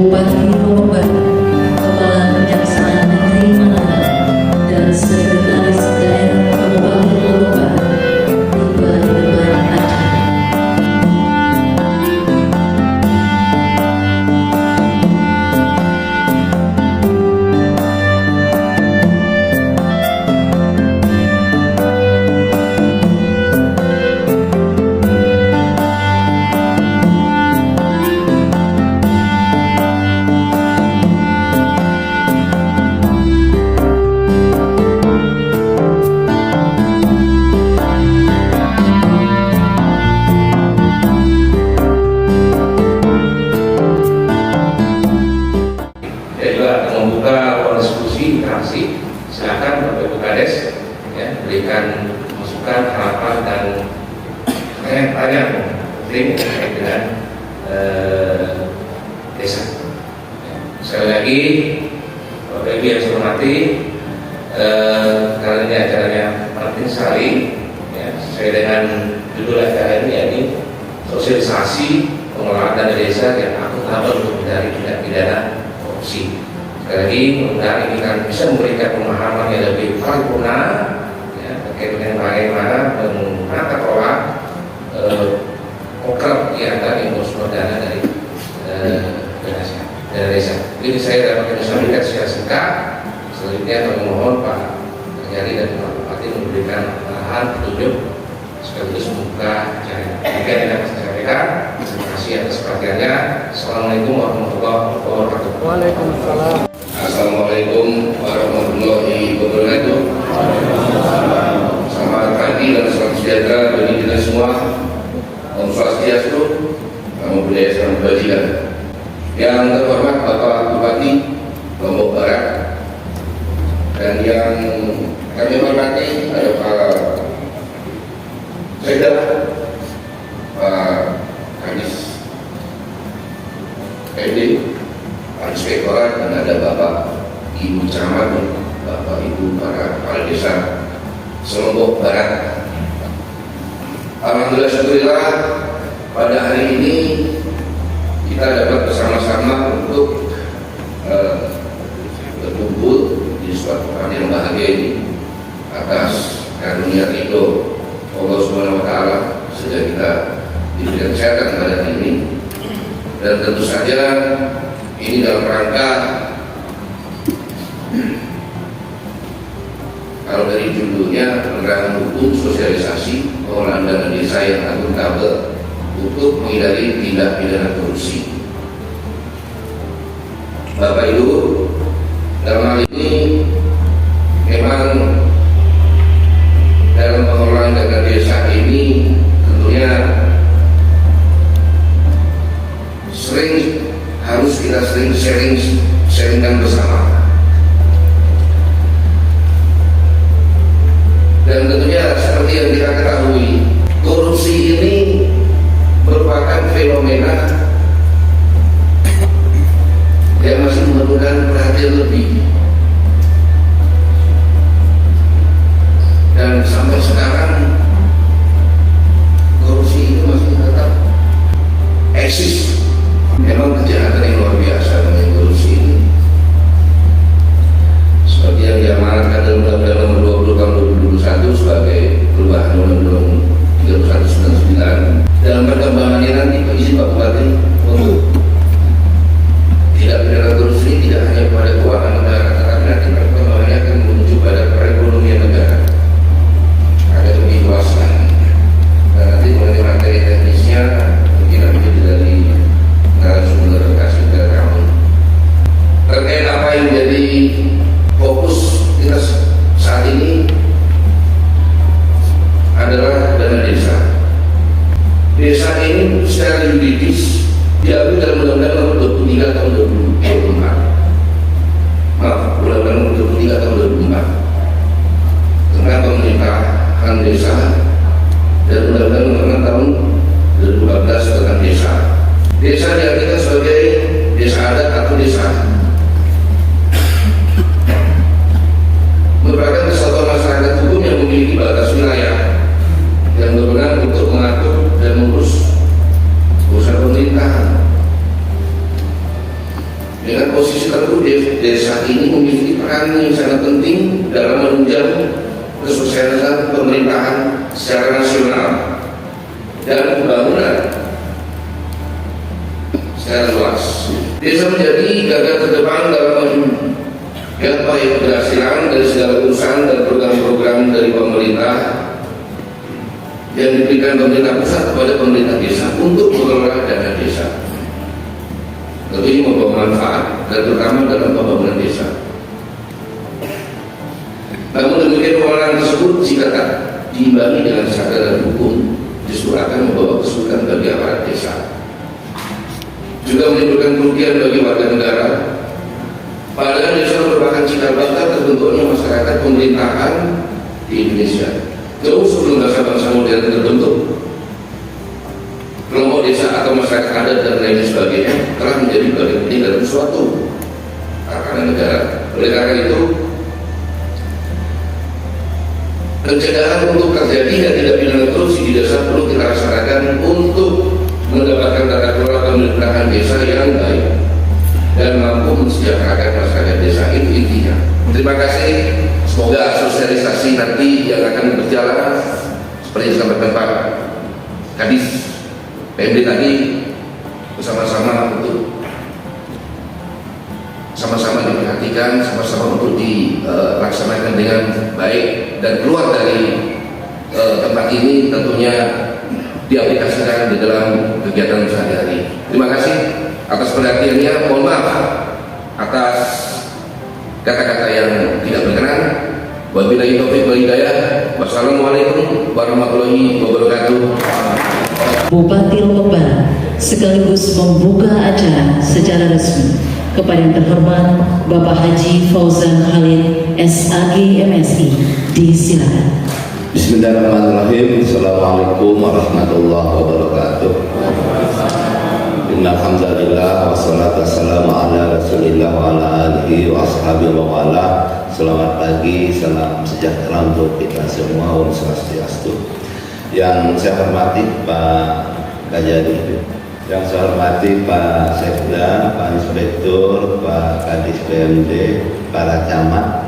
Bupati Lombok, Kepala Kejaksaan Negeri Manado, dan Sekretaris Daerah Kabupaten Lombok tiba di depan acara. Silakan Bapak Ibu Kades ya, berikan masukan, harapan dan tanya penting terkait dengan desa. Sekali lagi Bapak Ibu yang saya hormati, kali ini acaranya penting sekali ya, sesuai dengan judul acara ini, yakni sosialisasi pengelolaan dana desa yang akuntabel untuk mencari tindak pidana korupsi. Sekali lagi, mudah-mudahan ini kan bisa memberikan pemahaman yang lebih paripurna ya, terkait dengan bagaimana menata kelola program yang akan sumber dana dari dana desa. Jadi saya dapat menyampaikan secara singkat. Selanjutnya kami mohon Pak Jari dan Pak Bupati memberikan arahan petunjuk sekaligus membuka acara. Demikian yang dapat saya sampaikan. Terima kasih atas perhatiannya. Assalamualaikum warahmatullahi wabarakatuh. Waalaikumsalam. Assalamualaikum warahmatullahi wabarakatuh. Selamat pagi dan selamat sejahtera bagi kita semua. Om Swastiastu, Namo Buddhaya, Salam Kebajikan. Yang terhormat Bapak Bupati Lombok Barat, dan yang kami hormati ada Pak Sekda, Pak Kadis PD, Pak Inspektorat, dan ada Bapak Ibu Camat, Bapak Ibu para kepala desa Lombok Barat. Alhamdulillah, syukurillah, pada hari ini kita dapat bersama-sama untuk berkumpul di suatu hari yang bahagia ini atas karunia ridho Allah Subhanahu Wa Taala sehingga kita diberikan kesehatan pada hari ini. Dan tentu saja ini dalam rangka, kalau dari judulnya, penerangan hukum sosialisasi pengelolaan dana desa yang akuntabel untuk menghindari tindak pidana korupsi. Bapak Ibu, dalam hal ini memang dalam pengelolaan dana desa ini tentunya harus kita sering sharingkan bersama. Dan tentunya seperti yang kita ketahui, korupsi ini merupakan fenomena yang masih memerlukan perhatian lebih. Dan sampai sekarang korupsi ini masih tetap eksis. Memang kejahatan yang luar biasa dengan korupsi ini. Seperti yang diamanatkan dalam Undang-Undang Nomor 20 Tahun 2021 sebagai perubahan Undang-Undang 3199. Dalam perkembangannya nanti, izin Pak Bupati, untuk tidak pidana korupsi tidak hanya pada keuangan negara, tetapi nanti perkembangannya akan menuju pada perekonomian negara. Ada lebih luas lagi. Dan nanti mengenai materi teknisnya mungkin nanti dari narasumber kasih ke kami. Terkait apa yang menjadi fokus kita saat ini adalah dana desa. Desa ini secara yuridis diambil dalam Undang-Undang Nomor 23 Tahun 2024. Maaf, Undang-Undang Nomor 23 Tahun 2024 tentang pemerintahan desa dan Undang-Undang Nomor 6 Tahun 2014 tentang desa. Desa diartikan sebagai desa adat atau desa merupakan kesatuan masyarakat hukum yang memiliki batas wilayah yang berwenang untuk mengatur dan mengurus urusan pemerintahan. Dengan posisi tertentu, desa ini memiliki peran yang sangat penting dalam menunjang kesuksesan pemerintahan secara nasional dan pembangunan secara luas. Desa menjadi garda terdepan dalam menggapai keberhasilan dari segala urusan dan program-program dari pemerintah yang diberikan pemerintah pusat kepada pemerintah desa untuk mengelola dana desa. Tentunya membawa manfaat dan terutama dalam pembangunan desa. Namun demikian pengelolaan tersebut jika tak diimbangi dengan kesadaran hukum justru akan membawa kesulitan bagi aparat desa, juga menimbulkan kerugian bagi warga negara. Padahal desa merupakan cikal bakal terbentuknya masyarakat pemerintahan di Indonesia. Jauh sebelum bangsa-bangsa modern terbentuk, kelompok desa atau masyarakat adat dan lain sebagainya telah menjadi bagian penting dalam suatu tatanan negara. Oleh karena itu, pencegahan untuk terjadinya tindak pidana korupsi di desa perlu kita laksanakan untuk mendapatkan tata kelola pemerintahan desa yang baik dan mampu mensejahterakan masyarakat desa. Itu intinya. Terima kasih. Semoga sosialisasi nanti yang akan berjalan seperti yang disampaikan Pak Kadis PMD tadi, bersama-sama untuk sama-sama diperhatikan, sama-sama untuk dilaksanakan dengan baik dan keluar dari tempat ini tentunya diaplikasikan di dalam kegiatan sehari-hari. Terima kasih atas perhatiannya. Mohon maaf atas kata-kata yang tidak berkenan. Wabillahi taufiq wal hidayah. Wassalamualaikum warahmatullahi wabarakatuh. Bupati Lombok sekaligus membuka acara secara resmi kepada yang terhormat Bapak Haji Fauzan Khalid SAG MSI. Disilakan. Bismillahirrahmanirrahim. Assalamualaikum warahmatullahi wabarakatuh. Innalhamdulillah wassalatu wassalamu ala rasulillah wa ala alihi wa ashabihi wa wala. Selamat pagi, salam sejahtera untuk kita semua. Om Swastiastu. Yang saya hormati Pak Kajari, yang saya hormati Pak Sekda, Pak Inspektur, Pak Kadis PMD, para camat,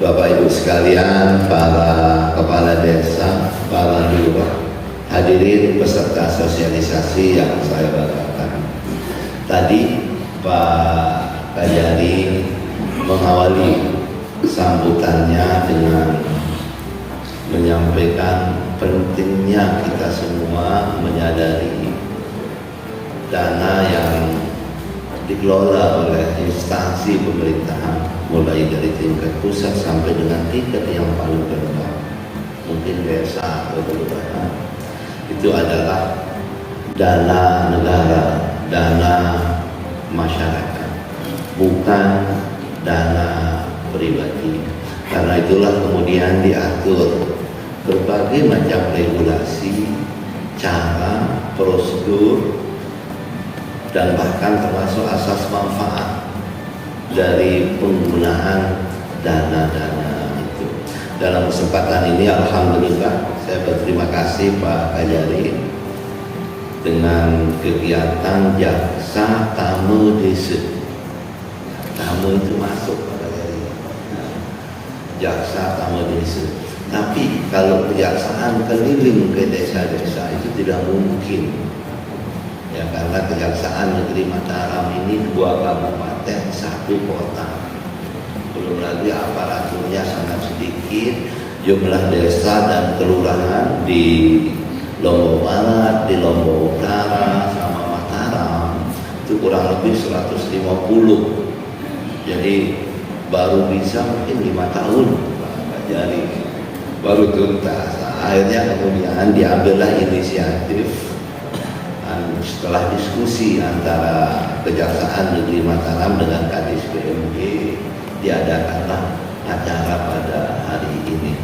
Bapak Ibu sekalian, para kepala desa, para lurah, hadirin peserta sosialisasi yang saya banggakan. Tadi Pak Kajari mengawali sambutannya dengan menyampaikan pentingnya kita semua menyadari dana yang dikelola oleh instansi pemerintahan mulai dari tingkat pusat sampai dengan tingkat yang paling rendah, mungkin desa atau kelurahan, itu adalah dana negara, dana masyarakat, bukan dana pribadi. Karena itulah kemudian diatur berbagai macam regulasi, cara, prosedur, dan bahkan termasuk asas manfaat dari penggunaan dana-dana itu. Dalam kesempatan ini alhamdulillah saya berterima kasih Pak Kajari dengan kegiatan jaksa tamu desa. Tamu itu masuk Pak Kajari, jaksa tamu desa. Tapi kalau kejaksaan keliling ke desa-desa itu tidak mungkin. Ya, karena Kejaksaan Negeri Mataram ini 2 kabupaten 1 kota, belum lagi aparaturnya sangat sedikit, jumlah desa dan kelurahan di Lombok Barat, di Lombok Utara, sama Mataram itu kurang lebih 150. Jadi baru bisa mungkin 5 tahun Pak Jari baru tuntas. Akhirnya kemudian diambillah inisiatif setelah diskusi antara Kejaksaan Negeri Mataram dengan Kadis PMD, diadakanlah acara pada hari ini.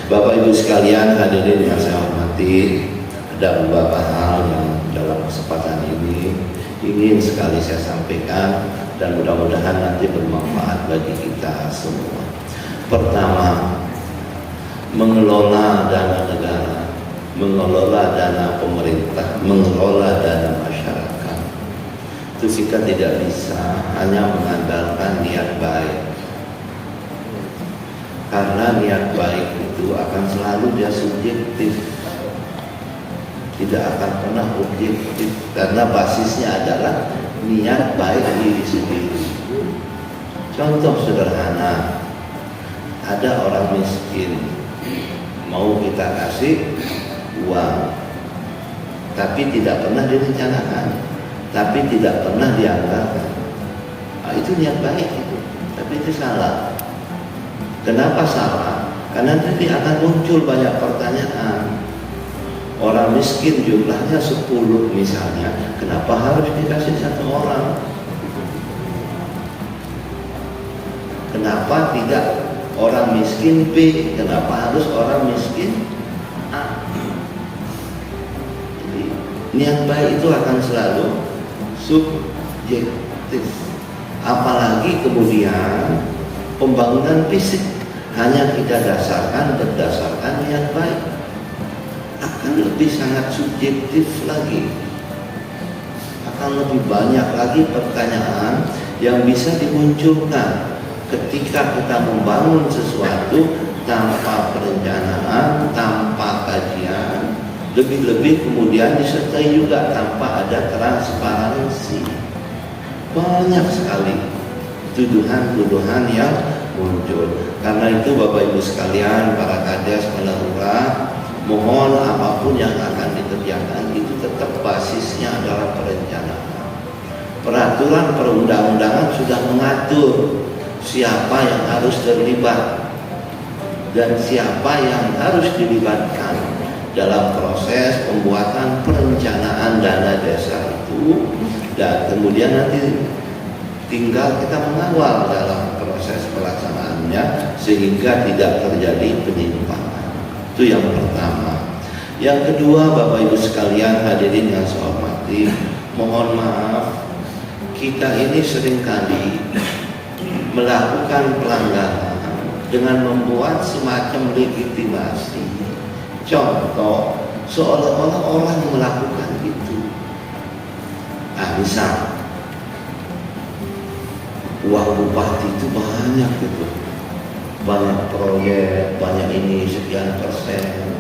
Bapak Ibu sekalian, hadirin yang saya hormati, ada beberapa hal yang dalam kesempatan ini ingin sekali saya sampaikan dan mudah-mudahan nanti bermanfaat bagi kita semua. Pertama, mengelola dana negara, mengelola dana pemerintah, mengelola dana masyarakat itu kita tidak bisa hanya mengandalkan niat baik, karena niat baik itu akan selalu dia subjektif, tidak akan pernah objektif, karena basisnya adalah niat baik diri sendiri. Contoh sederhana, ada orang miskin mau kita kasih uang, tapi tidak pernah direncanakan, tapi tidak pernah dianggarkan. Itu niat baik itu, tapi itu salah. Kenapa salah? Karena nanti akan muncul banyak pertanyaan. Orang miskin jumlahnya 10 misalnya, kenapa harus dikasih 1 orang? Kenapa tidak orang miskin B? Kenapa harus orang miskin A? Jadi niat baik itu akan selalu subjektif. Apalagi kemudian pembangunan fisik hanya kita dasarkan berdasarkan niat baik, akan lebih sangat subjektif lagi, akan lebih banyak lagi pertanyaan yang bisa dimunculkan ketika kita membangun sesuatu tanpa perencanaan, tanpa kajian, lebih-lebih kemudian disertai juga tanpa ada transparansi. Banyak sekali tuduhan-tuduhan yang muncul. Karena itu Bapak Ibu sekalian, para kades, kepala lurah, mohon apapun yang akan dikerjakan itu tetap basisnya adalah perencanaan. Peraturan perundang-undangan sudah mengatur siapa yang harus terlibat dan siapa yang harus dilibatkan dalam proses pembuatan perencanaan dana desa itu, dan kemudian nanti tinggal kita mengawal dalam proses pelaksanaannya sehingga tidak terjadi penyimpangan. Itu yang pertama. Yang kedua, Bapak Ibu sekalian, hadirin yang saya hormati, mohon maaf, kita ini seringkali melakukan pelanggaran dengan membuat semacam legitimasi. Contoh, seolah-olah orang melakukan itu. Misal uang bupati itu banyak gitu, banyak proyek, banyak ini sekian persen.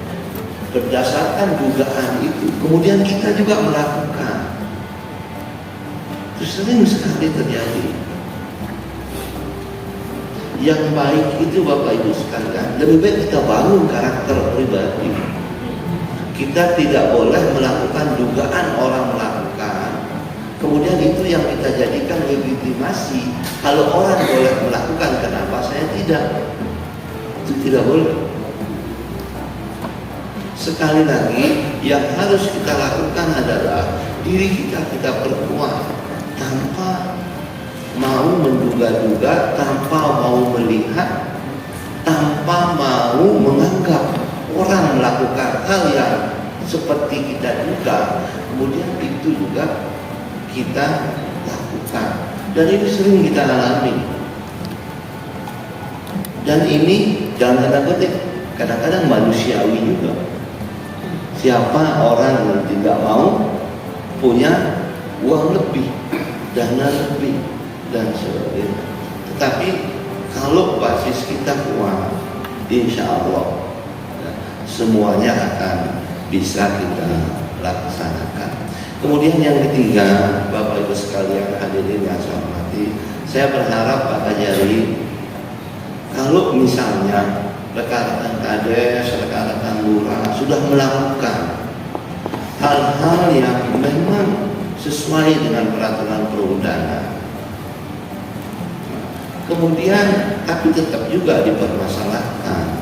Berdasarkan dugaan itu, kemudian kita juga melakukan. Itu sering sekali terjadi. Yang baik itu Bapak Ibu sekalian, lebih baik kita bangun karakter pribadi. Kita tidak boleh melakukan dugaan orang melakukan, kemudian itu yang kita jadikan legitimasi. Kalau orang boleh melakukan, kenapa saya tidak? Itu tidak boleh. Sekali lagi, yang harus kita lakukan adalah diri kita perkuat tanpa mau menduga-duga, tanpa mau melihat, tanpa mau menganggap orang melakukan hal yang seperti kita duga, kemudian itu juga kita lakukan. Dan ini sering kita alami. Dan ini jangan kata-kata, kadang-kadang manusiawi juga. Siapa orang yang tidak mau punya uang lebih, dana lebih, dan sebagainya. Tetapi kalau basis kita kuat, insya Allah semuanya akan bisa kita laksanakan. Kemudian yang ketiga, Bapak Ibu sekalian, hadirin yang saya hormati, saya berharap Pak Kajari, kalau misalnya rekan-rekan kades, rekan-rekan lurah sudah melakukan hal-hal yang memang sesuai dengan peraturan perundangan, kemudian tapi tetap juga dipermasalahkan,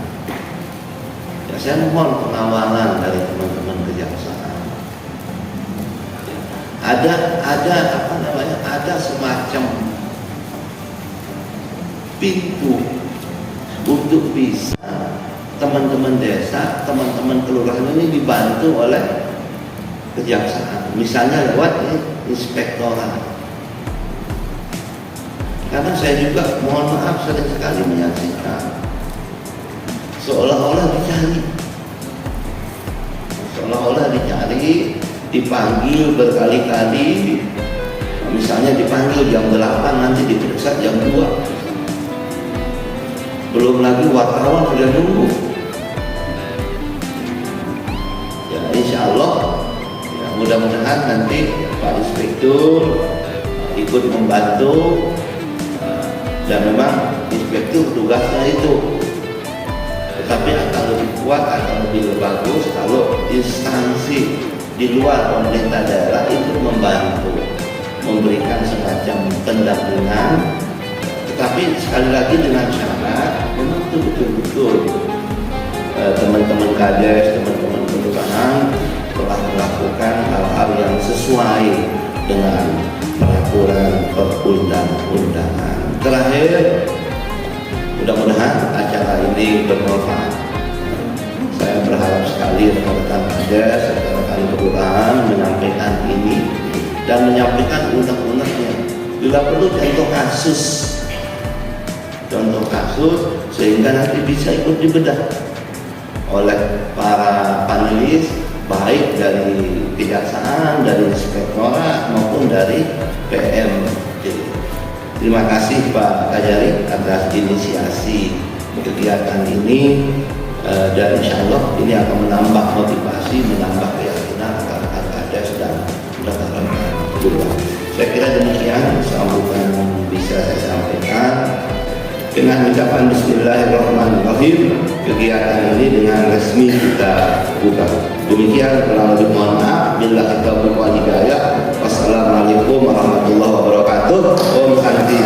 ya, saya mohon pengawalan dari teman-teman kejaksaan. Ada semacam pintu untuk bisa teman-teman desa, teman-teman kelurahan ini dibantu oleh kejaksaan, misalnya lewat inspektorat. Karena saya juga mohon maaf sering sekali menyaksikan seolah-olah dicari, dipanggil berkali-kali, Misalnya dipanggil jam 8, nanti diperiksa jam 2. Belum lagi wartawan sudah nunggu. Ya insya Allah, ya, mudah-mudahan nanti Pak Inspektur ikut membantu, dan memang Inspektur tugasnya itu. Tetapi akan lebih kuat, akan lebih bagus kalau instansi di luar pemerintah daerah itu membantu, memberikan semacam pendampingan, tetapi sekali lagi dengan syarat memang itu betul-betul teman-teman kades, teman-teman kelurahan telah melakukan hal-hal yang sesuai dengan peraturan perundang-undangan. Terakhir, mudah-mudahan acara ini bermanfaat. Saya berharap sekali rekan-rekan kades, rekan-rekan kelurahan menyampaikan ini dan menyampaikan undang-undangnya. Bila perlu contoh kasus sehingga nanti bisa ikut dibedah oleh para panelis, baik dari kejaksaan, dari inspektorat maupun dari PM. Terima kasih Pak Kajari atas inisiasi kegiatan ini, dan insya Allah ini akan menambah motivasi, menambah keyakinan rekan-rekan kades dan rekan-rekan kelurahan. Saya kira demikian sambutan bisa saya sampaikan. Dengan ucapan Bismillahirrahmanirrahim, kegiatan ini dengan resmi kita buka. Demikian, kurang lebih mohon maaf. Bila kita berbuat hidayah. Wassalamualaikum warahmatullahi wabarakatuh. Om Santi